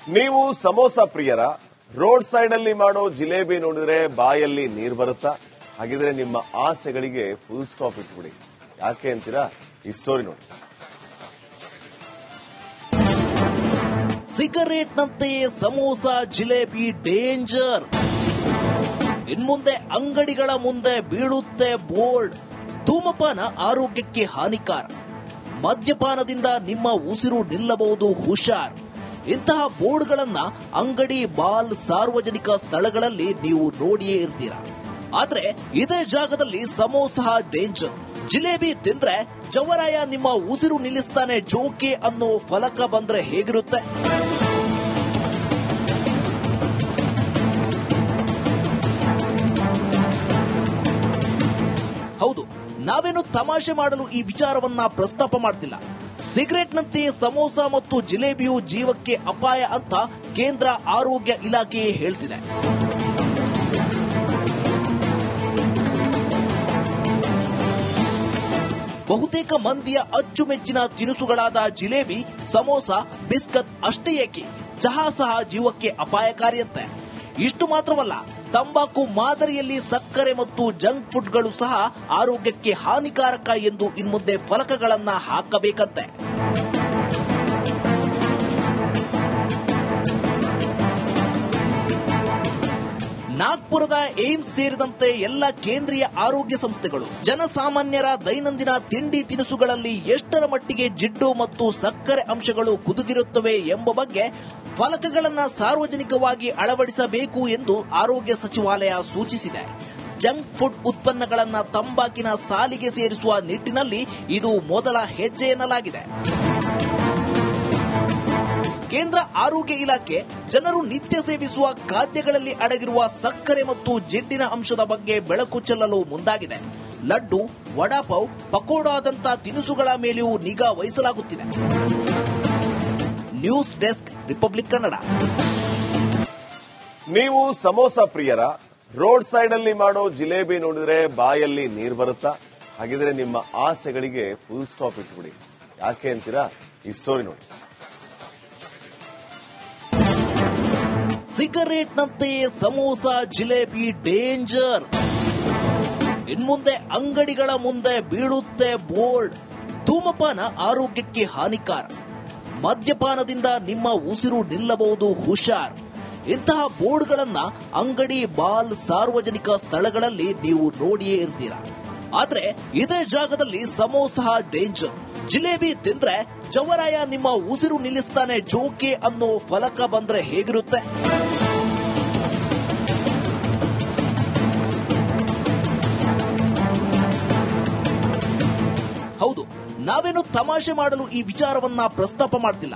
ನೀವು samosa ಪ್ರಿಯರ road side ಅಲ್ಲಿ ಮಾಡೋ ಜಿಲೇಬಿ ನೋಡಿದ್ರೆ ಬಾಯಲ್ಲಿ ನೀರು ಬರುತ್ತಾ? ಹಾಗಿದ್ರೆ ನಿಮ್ಮ ಆಸೆಗಳಿಗೆ ಫುಲ್ ಸ್ಟಾಪ್ ಇಟ್ಬಿಡಿ. ಯಾಕೆ ಅಂತೀರಾ? ಈ ಸ್ಟೋರಿ ನೋಡಿ. ಸಿಗರೇಟ್ನಂತೆಯೇ ಸಮೋಸ ಜಿಲೇಬಿ ಡೇಂಜರ್. ಇನ್ಮುಂದೆ ಅಂಗಡಿಗಳ ಮುಂದೆ ಬೀಳುತ್ತೆ ಬೋರ್ಡ್. ಧೂಮಪಾನ ಆರೋಗ್ಯಕ್ಕೆ ಹಾನಿಕಾರ. ಮದ್ಯಪಾನದಿಂದ ನಿಮ್ಮ ಉಸಿರು ನಿಲ್ಲಬಹುದು, ಹುಷಾರ್. ಇಂತಹ ಬೋರ್ಡ್ಗಳನ್ನ ಅಂಗಡಿ, ಮಾಲ್, ಸಾರ್ವಜನಿಕ ಸ್ಥಳಗಳಲ್ಲಿ ನೀವು ನೋಡಿಯೇ ಇರ್ತೀರಾ. ಆದ್ರೆ ಇದೇ ಜಾಗದಲ್ಲಿ ಸಮೋಸ ಡೇಂಜರ್. ಜಿಲೇಬಿ ತಿಂದ್ರೆ ಜವರಾಯ ನಿಮ್ಮ ಉಸಿರು ನಿಲ್ಲಿಸ್ತಾನೆ ಜೋಕೆ ಅನ್ನೋ ಫಲಕ ಬಂದ್ರೆ ಹೇಗಿರುತ್ತೆ? ಹೌದು, ನಾವೇನು ತಮಾಷೆ ಮಾಡಲು ಈ ವಿಚಾರವನ್ನ ಪ್ರಸ್ತಾಪ ಮಾಡ್ತಿಲ್ಲ. ಸಿಗರೆಟ್ನಂತೆಯೇ ಸಮೋಸ ಮತ್ತು ಜಿಲೇಬಿಯು ಜೀವಕ್ಕೆ ಅಪಾಯ ಅಂತ ಕೇಂದ್ರ ಆರೋಗ್ಯ ಇಲಾಖೆಯೇ ಹೇಳ್ತಿದೆ. ಬಹುತೇಕ ಮಂದಿಯ ಅಚ್ಚುಮೆಚ್ಚಿನ ತಿನಿಸುಗಳಾದ ಜಿಲೇಬಿ, ಸಮೋಸ, ಬಿಸ್ಕತ್ ಅಷ್ಟೇ ಏಕೆ ಚಹಾ ಸಹ ಜೀವಕ್ಕೆ ಅಪಾಯಕಾರಿಯಂತೆ. ಇಷ್ಟು ಮಾತ್ರವಲ್ಲ, ತಂಬಾಕು ಮಾದರಿಯಲ್ಲಿ ಸಕ್ಕರೆ ಮತ್ತು ಜಂಕ್ ಫುಡ್ಗಳು ಸಹ ಆರೋಗ್ಯಕ್ಕೆ ಹಾನಿಕಾರಕ ಎಂದು ಇನ್ಮುಂದೆ ಫಲಕಗಳನ್ನ ಹಾಕಬೇಕಂತೆ. ನಾಗ್ಪುರದ ಏಮ್ಸ್ ಸೇರಿದಂತೆ ಎಲ್ಲ ಕೇಂದ್ರೀಯ ಆರೋಗ್ಯ ಸಂಸ್ಥೆಗಳು ಜನಸಾಮಾನ್ಯರ ದೈನಂದಿನ ತಿಂಡಿ ತಿನಿಸುಗಳಲ್ಲಿ ಎಷ್ಟರ ಮಟ್ಟಿಗೆ ಜಿಡ್ಡು ಮತ್ತು ಸಕ್ಕರೆ ಅಂಶಗಳು ಕುದುಗಿರುತ್ತವೆ ಎಂಬ ಬಗ್ಗೆ ಫಲಕಗಳನ್ನು ಸಾರ್ವಜನಿಕವಾಗಿ ಅಳವಡಿಸಬೇಕು ಎಂದು ಆರೋಗ್ಯ ಸಚಿವಾಲಯ ಸೂಚಿಸಿದೆ. ಜಂಕ್ ಫುಡ್ ಉತ್ಪನ್ನಗಳನ್ನು ತಂಬಾಕಿನ ಸಾಲಿಗೆ ಸೇರಿಸುವ ನಿಟ್ಟಿನಲ್ಲಿ ಇದು ಮೊದಲ ಹೆಜ್ಜೆ ಎನ್ನಲಾಗಿದೆ. ಕೇಂದ್ರ ಆರೋಗ್ಯ ಇಲಾಖೆ ಜನರು ನಿತ್ಯ ಸೇವಿಸುವ ಖಾದ್ಯಗಳಲ್ಲಿ ಅಡಗಿರುವ ಸಕ್ಕರೆ ಮತ್ತು ಜಿಡ್ಡಿನ ಅಂಶದ ಬಗ್ಗೆ ಬೆಳಕು ಚೆಲ್ಲಲು ಮುಂದಾಗಿದೆ. ಲಡ್ಡು, ವಡಾಪಾವ್, ಪಕೋಡಾದಂಥ ತಿನಿಸುಗಳ ಮೇಲೆಯೂ ನಿಗಾ ವಹಿಸಲಾಗುತ್ತಿದೆ. News desk, republic Kannada. ನೀವು ಸಮೋಸ ಪ್ರಿಯರ ರೋಡ್ ಸೈಡ್ ಅಲ್ಲಿ ಮಾಡೋ ಜಿಲೇಬಿ ನೋಡಿದ್ರೆ ಬಾಯಲ್ಲಿ ನೀರು ಬರುತ್ತಾ? ಹಾಗಿದ್ರೆ ನಿಮ್ಮ ಆಸೆಗಳಿಗೆ ಫುಲ್ ಸ್ಟಾಪ್ ಇಟ್ಬಿಡಿ. ಯಾಕೆ ಅಂತೀರಾ? ಈ ಸ್ಟೋರಿ ನೋಡಿ. ಸಿಗರೇಟ್ನಂತೆಯೇ ಸಮೋಸ ಜಿಲೇಬಿ ಡೇಂಜರ್. ಇನ್ಮುಂದೆ ಅಂಗಡಿಗಳ ಮುಂದೆ ಬೀಳುತ್ತೆ ಬೋರ್ಡ್. ಧೂಮಪಾನ ಆರೋಗ್ಯಕ್ಕೆ ಹಾನಿಕಾರ. ಮದ್ಯಪಾನದಿಂದ ನಿಮ್ಮ ಉಸಿರು ನಿಲ್ಲಬಹುದು, ಹುಷಾರ್. ಇಂತಹ ಬೋರ್ಡ್ಗಳನ್ನ ಅಂಗಡಿ, ಮಾಲ್, ಸಾರ್ವಜನಿಕ ಸ್ಥಳಗಳಲ್ಲಿ ನೀವು ನೋಡಿಯೇ ಇರ್ತೀರಾ. ಆದ್ರೆ ಇದೇ ಜಾಗದಲ್ಲಿ ಸಮೋಸ ಡೇಂಜರ್. ಜಿಲೇಬಿ ತಿಂದ್ರೆ ಜವರಾಯ ನಿಮ್ಮ ಉಸಿರು ನಿಲ್ಲಿಸ್ತಾನೆ ಜೋಕೆ ಅನ್ನೋ ಫಲಕ ಬಂದ್ರೆ ಹೇಗಿರುತ್ತೆ? ಹೌದು, ನಾವೇನು ತಮಾಷೆ ಮಾಡಲು ಈ ವಿಚಾರವನ್ನ ಪ್ರಸ್ತಾಪ ಮಾಡ್ತಿಲ್ಲ.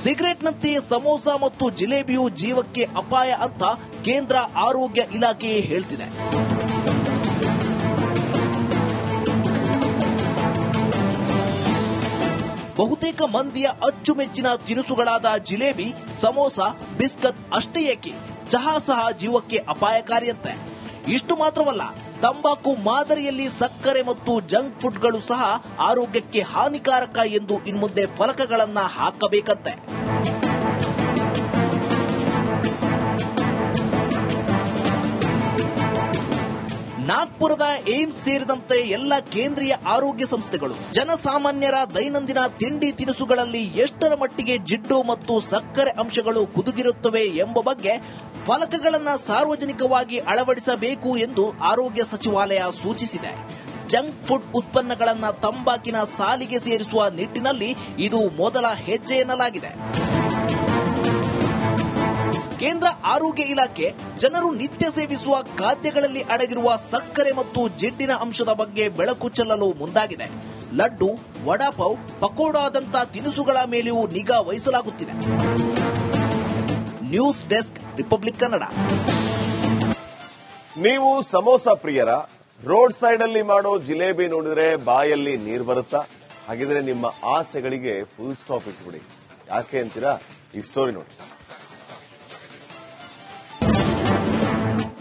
ಸಿಗರೆಟ್ನಂತೆಯೇ ಸಮೋಸ ಮತ್ತು ಜಿಲೇಬಿಯು ಜೀವಕ್ಕೆ ಅಪಾಯ ಅಂತ ಕೇಂದ್ರ ಆರೋಗ್ಯ ಇಲಾಖೆಯೇ ಹೇಳ್ತಿದೆ. ಬಹುತೇಕ ಮಂದಿಯ ಅಚ್ಚುಮೆಚ್ಚಿನ ತಿನಿಸುಗಳಾದ ಜಿಲೇಬಿ, ಸಮೋಸ, ಬಿಸ್ಕತ್ ಅಷ್ಟೇ ಏಕೆ ಚಹಾ ಸಹ ಜೀವಕ್ಕೆ ಅಪಾಯಕಾರಿಯಂತೆ. ಇಷ್ಟು ಮಾತ್ರವಲ್ಲ, ತಂಬಾಕು ಮಾದರಿಯಲ್ಲಿ ಸಕ್ಕರೆ ಮತ್ತು ಜಂಕ್ ಫುಡ್ಗಳು ಸಹ ಆರೋಗ್ಯಕ್ಕೆ ಹಾನಿಕಾರಕ ಎಂದು ಇನ್ಮುಂದೆ ಫಲಕಗಳನ್ನ ಹಾಕಬೇಕಂತೆ. ನಾಗ್ಪುರದ ಏಮ್ಸ್ ಸೇರಿದಂತೆ ಎಲ್ಲ ಕೇಂದ್ರೀಯ ಆರೋಗ್ಯ ಸಂಸ್ಥೆಗಳು ಜನಸಾಮಾನ್ಯರ ದೈನಂದಿನ ತಿಂಡಿ ತಿನಿಸುಗಳಲ್ಲಿ ಎಷ್ಟರ ಮಟ್ಟಿಗೆ ಜಿಡ್ಡು ಮತ್ತು ಸಕ್ಕರೆ ಅಂಶಗಳು ಕುದುಗಿರುತ್ತವೆ ಎಂಬ ಬಗ್ಗೆ ಫಲಕಗಳನ್ನು ಸಾರ್ವಜನಿಕವಾಗಿ ಅಳವಡಿಸಬೇಕು ಎಂದು ಆರೋಗ್ಯ ಸಚಿವಾಲಯ ಸೂಚಿಸಿದೆ. ಜಂಕ್ ಫುಡ್ ಉತ್ಪನ್ನಗಳನ್ನು ತಂಬಾಕಿನ ಸಾಲಿಗೆ ಸೇರಿಸುವ ನಿಟ್ಟಿನಲ್ಲಿ ಇದು ಮೊದಲ ಹೆಜ್ಜೆ ಎನ್ನಲಾಗಿದೆ. ಕೇಂದ್ರ ಆರೋಗ್ಯ ಇಲಾಖೆ ಜನರು ನಿತ್ಯ ಸೇವಿಸುವ ಖಾದ್ಯಗಳಲ್ಲಿ ಅಡಗಿರುವ ಸಕ್ಕರೆ ಮತ್ತು ಜಿಡ್ಡಿನ ಅಂಶದ ಬಗ್ಗೆ ಬೆಳಕು ಚೆಲ್ಲಲು ಮುಂದಾಗಿದೆ. ಲಡ್ಡು, ವಡಾಪಾವ್, ಪಕೋಡಾದಂಥ ತಿನಿಸುಗಳ ಮೇಲೆಯೂ ನಿಗಾ ವಹಿಸಲಾಗುತ್ತಿದೆ. News desk, republic Kannada. ನೀವು ಸಮೋಸ ಪ್ರಿಯರ ರೋಡ್ ಸೈಡ್ ಅಲ್ಲಿ ಮಾಡೋ ಜಿಲೇಬಿ ನೋಡಿದ್ರೆ ಬಾಯಲ್ಲಿ ನೀರು ಬರುತ್ತಾ? ಹಾಗಿದ್ರೆ ನಿಮ್ಮ ಆಸೆಗಳಿಗೆ ಫುಲ್ ಸ್ಟಾಪ್ ಇಟ್ಬಿಡಿ. ಯಾಕೆ ಅಂತೀರಾ? ಈ ಸ್ಟೋರಿ ನೋಡಿ.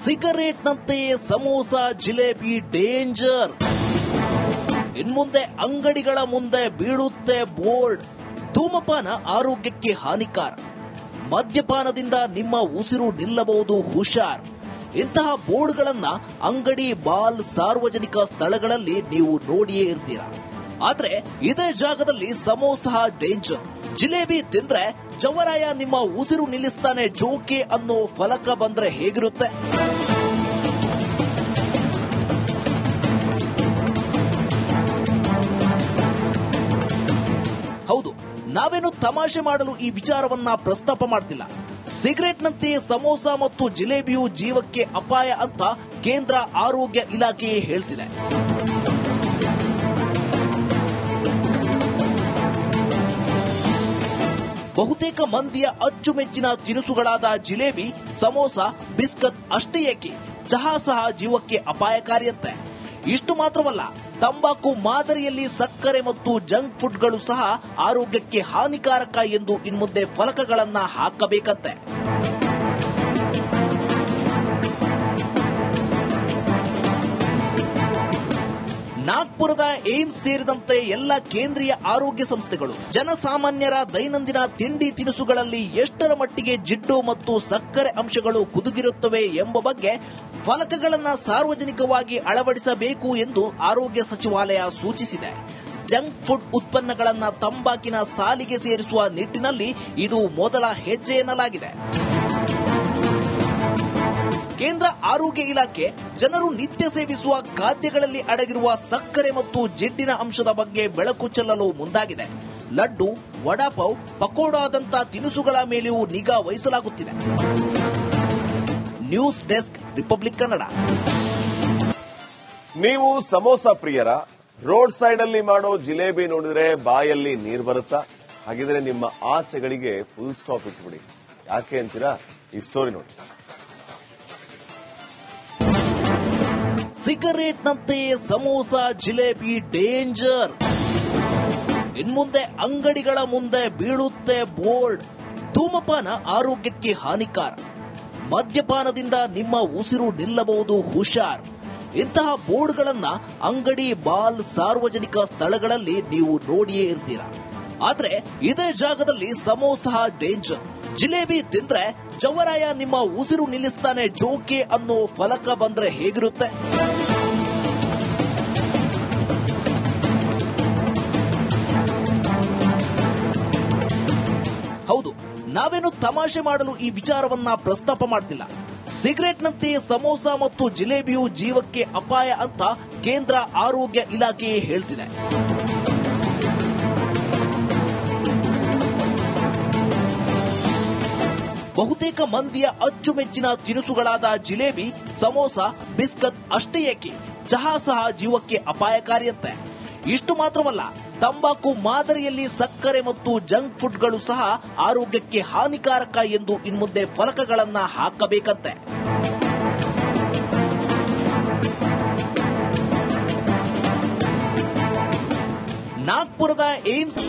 ಸಿಗರೇಟ್ನಂತೆಯೇ ಸಮೋಸ ಜಿಲೇಬಿ ಡೇಂಜರ್. ಇನ್ಮುಂದೆ ಅಂಗಡಿಗಳ ಮುಂದೆ ಬೀಳುತ್ತೆ ಬೋರ್ಡ್. ಧೂಮಪಾನ ಆರೋಗ್ಯಕ್ಕೆ ಹಾನಿಕಾರ. ಮದ್ಯಪಾನದಿಂದ ನಿಮ್ಮ ಉಸಿರು ನಿಲ್ಲಬಹುದು, ಹುಷಾರ್. ಇಂತಹ ಬೋರ್ಡ್ಗಳನ್ನ ಅಂಗಡಿ, ಮಾಲ್, ಸಾರ್ವಜನಿಕ ಸ್ಥಳಗಳಲ್ಲಿ ನೀವು ನೋಡಿಯೇ ಇರ್ತೀರಾ. ಆದ್ರೆ ಇದೇ ಜಾಗದಲ್ಲಿ ಸಮೋಸ ಡೇಂಜರ್. ಜಿಲೇಬಿ ತಿಂದ್ರೆ ಜವರಾಯ ನಿಮ್ಮ ಉಸಿರು ನಿಲ್ಲಿಸ್ತಾನೆ ಜೋಕೆ ಅನ್ನೋ ಫಲಕ ಬಂದ್ರೆ ಹೇಗಿರುತ್ತೆ? ಹೌದು, ನಾವೇನು ತಮಾಷೆ ಮಾಡಲು ಈ ವಿಚಾರವನ್ನ ಪ್ರಸ್ತಾಪ ಮಾಡ್ತಿಲ್ಲ. ಸಿಗರೆಟ್ನಂತೆ ಸಮೋಸ ಮತ್ತು ಜಿಲೇಬಿಯು ಜೀವಕ್ಕೆ ಅಪಾಯ ಅಂತ ಕೇಂದ್ರ ಆರೋಗ್ಯ ಇಲಾಖೆಯೇ ಹೇಳ್ತಿದೆ. ಬಹುತೇಕ ಮಂದಿಯ ಅಚ್ಚುಮೆಚ್ಚಿನ ತಿನಿಸುಗಳಾದ ಜಿಲೇಬಿ, ಸಮೋಸ, ಬಿಸ್ಕತ್ ಅಷ್ಟೇ ಏಕೆ ಚಹಾ ಸಹ ಜೀವಕ್ಕೆ ಅಪಾಯಕಾರಿಯಂತೆ. ಇಷ್ಟು ಮಾತ್ರವಲ್ಲ, ತಂಬಾಕು ಮಾದರಿಯಲ್ಲಿ ಸಕ್ಕರೆ ಮತ್ತು ಜಂಕ್ ಫುಡ್ಗಳು ಸಹ ಆರೋಗ್ಯಕ್ಕೆ ಹಾನಿಕಾರಕ ಎಂದು ಇನ್ಮುಂದೆ ಫಲಕಗಳನ್ನ ಹಾಕಬೇಕಂತೆ. ನಾಗ್ಪುರದ ಏಮ್ಸ್ ಸೇರಿದಂತೆ ಎಲ್ಲ ಕೇಂದ್ರೀಯ ಆರೋಗ್ಯ ಸಂಸ್ಥೆಗಳು ಜನಸಾಮಾನ್ಯರ ದೈನಂದಿನ ತಿಂಡಿ ತಿನಿಸುಗಳಲ್ಲಿ ಎಷ್ಟರ ಮಟ್ಟಿಗೆ ಜಿಡ್ಡು ಮತ್ತು ಸಕ್ಕರೆ ಅಂಶಗಳು ಹುದುಗಿರುತ್ತವೆ ಎಂಬ ಬಗ್ಗೆ ಫಲಕಗಳನ್ನು ಸಾರ್ವಜನಿಕವಾಗಿ ಅಳವಡಿಸಬೇಕು ಎಂದು ಆರೋಗ್ಯ ಸಚಿವಾಲಯ ಸೂಚಿಸಿದೆ. ಜಂಕ್ ಫುಡ್ ಉತ್ಪನ್ನಗಳನ್ನು ತಂಬಾಕಿನ ಸಾಲಿಗೆ ಸೇರಿಸುವ ನಿಟ್ಟಿನಲ್ಲಿ ಇದು ಮೊದಲ ಹೆಜ್ಜೆ ಎನ್ನಲಾಗಿದೆ. ಕೇಂದ್ರ ಆರೋಗ್ಯ ಇಲಾಖೆ ಜನರು ನಿತ್ಯ ಸೇವಿಸುವ ಖಾದ್ಯಗಳಲ್ಲಿ ಅಡಗಿರುವ ಸಕ್ಕರೆ ಮತ್ತು ಜಿಡ್ಡಿನ ಅಂಶದ ಬಗ್ಗೆ ಬೆಳಕು ಚೆಲ್ಲಲು ಮುಂದಾಗಿದೆ. ಲಡ್ಡು, ವಡಾಪಾವ್, ಪಕೋಡಾದಂಥ ತಿನಿಸುಗಳ ಮೇಲೆಯೂ ನಿಗಾ ವಹಿಸಲಾಗುತ್ತಿದೆ. News desk, republic Kannada. ನೀವು ಸಮೋಸ ಪ್ರಿಯರ? ರೋಡ್ ಸೈಡ್ ಅಲ್ಲಿ ಮಾಡೋ ಜಿಲೇಬಿ ನೋಡಿದ್ರೆ ಬಾಯಲ್ಲಿ ನೀರು ಬರುತ್ತಾ? ಹಾಗಿದ್ರೆ ನಿಮ್ಮ ಆಸೆಗಳಿಗೆ ಫುಲ್ ಸ್ಟಾಪ್ ಇಟ್ಬಿಡಿ. ಯಾಕೆ ಅಂತೀರಾ? ಈ ಸ್ಟೋರಿ ನೋಡಿ. ಸಿಗರೇಟ್ನಂತೆ ಸಮೋಸ, ಜಿಲೇಬಿ ಡೇಂಜರ್. ಇನ್ಮುಂದೆ ಅಂಗಡಿಗಳ ಮುಂದೆ ಬೀಳುತ್ತೆ ಬೋರ್ಡ್. ಧೂಮಪಾನ ಆರೋಗ್ಯಕ್ಕೆ ಹಾನಿಕಾರ. ಮದ್ಯಪಾನದಿಂದ ನಿಮ್ಮ ಉಸಿರು ನಿಲ್ಲಬಹುದು, ಹುಷಾರ್. ಇಂತಹ ಬೋರ್ಡ್ಗಳನ್ನ ಅಂಗಡಿ, ಮಾಲ್, ಸಾರ್ವಜನಿಕ ಸ್ಥಳಗಳಲ್ಲಿ ನೀವು ನೋಡಿಯೇ ಇರ್ತೀರಾ. ಆದ್ರೆ ಇದೇ ಜಾಗದಲ್ಲಿ ಸಮೋಸ ಡೇಂಜರ್. ಜಿಲೇಬಿ ತಿಂದ್ರೆ ಜವರಾಯ ನಿಮ್ಮ ಉಸಿರು ನಿಲ್ಲಿಸ್ತಾನೆ ಜೋಕೆ ಅನ್ನೋ ಫಲಕ ಬಂದ್ರೆ ಹೇಗಿರುತ್ತೆ? ಹೌದು, ನಾವೇನು ತಮಾಷೆ ಮಾಡಲು ಈ ವಿಚಾರವನ್ನ ಪ್ರಸ್ತಾಪ ಮಾಡ್ತಿಲ್ಲ. ಸಿಗರೆಟ್ನಂತೆ ಸಮೋಸ ಮತ್ತು ಜಿಲೇಬಿಯು ಜೀವಕ್ಕೆ ಅಪಾಯ ಅಂತ ಕೇಂದ್ರ ಆರೋಗ್ಯ ಇಲಾಖೆಯೇ ಹೇಳ್ತಿದೆ. ಬಹುತೇಕ ಮಂದಿಯ ಅಚ್ಚುಮೆಚ್ಚಿನ ತಿನಿಸುಗಳಾದ ಜಿಲೇಬಿ, ಸಮೋಸ, ಬಿಸ್ಕತ್ ಅಷ್ಟೇ ಏಕೆ ಚಹಾ ಸಹ ಜೀವಕ್ಕೆ ಅಪಾಯಕಾರಿಯಂತೆ. ಇಷ್ಟು ಮಾತ್ರವಲ್ಲ, ತಂಬಾಕು ಮಾದರಿಯಲ್ಲಿ ಸಕ್ಕರೆ ಮತ್ತು ಜಂಕ್ ಫುಡ್ಗಳು ಸಹ ಆರೋಗ್ಯಕ್ಕೆ ಹಾನಿಕಾರಕ ಎಂದು ಇನ್ಮುಂದೆ ಫಲಕಗಳನ್ನ ಹಾಕಬೇಕಂತೆ. ನಾಗ್ಪುರದ ಏಮ್ಸ್